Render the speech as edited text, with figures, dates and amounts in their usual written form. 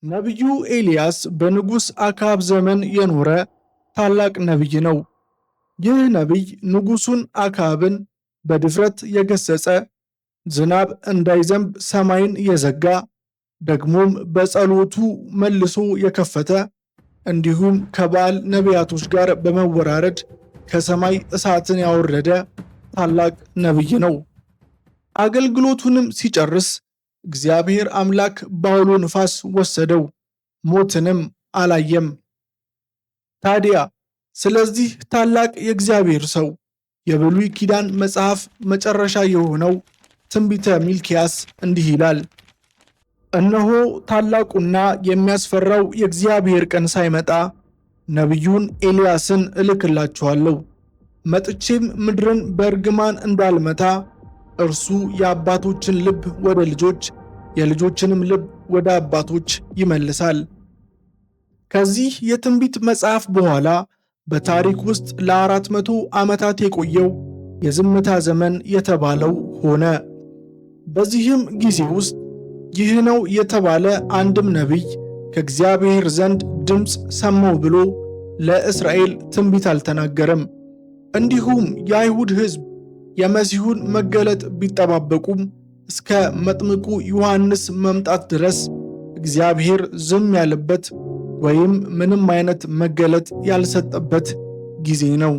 ነቢዩ ኤልያስ በንጉሥ አክዓብ ዘመን የኖረ ታላቅ ነቢይ ነው። ይህ ነቢይ ንጉሡን አክዓብን በድፍረት የገሰጸ፣ ዝናብ እንዳይዘንብ ሰማይን የዘጋ፣ ደግሞም በጸሎቱ መልሶ የከፈተ፣ እንዲሁም ከበዓል ነቢያቶች ጋር በመወራረድ ከሰማይ እሳትን ያወረደ ታላቅ ነቢይ ነው። አገልግሎቱንም ሲጨርስ እግዚአብሔር አምላክ በአውሎ ንፋስ ወሰደው፣ ሞትንም አላየም። ታዲያ ስለዚህ ታላቅ የእግዚአብሔር ሰው የብሉይ ኪዳን መጽሐፍ መጨረሻ የሆነው ትንቢተ ሚልክያስ እንዲህ ይላል። እነሆ ታላቁና የሚያስፈራው የእግዚአብሔር ቀን ሳይመጣ ነቢዩን ኤልያስን እልክላችኋለሁ። መጥቼም ምድርን በእርግማን እንዳልመታ እርሱ የአባቶችን ልብ ወደ ልጆች የልጆችንም ልብ ወደ አባቶች ይመልሳል። ከዚህ የትንቢት መጽሐፍ በኋላ በታሪክ ውስጥ ለ400 ዓመታት የቆየው የዝምታ ዘመን የተባለው ሆነ። በዚህም ጊዜ ውስጥ ይህ ነው የተባለ አንድም ነቢይ ከእግዚአብሔር ዘንድ ድምፅ ሰማሁ ብሎ ለእስራኤል ትንቢት አልተናገረም። እንዲሁም የአይሁድ ሕዝብ የመሲሁን መገለጥ ቢጠባበቁም እስከ መጥምቁ ዮሐንስ መምጣት ድረስ እግዚአብሔር ዝም ያለበት ወይም ምንም አይነት መገለጥ ያልሰጠበት ጊዜ ነው።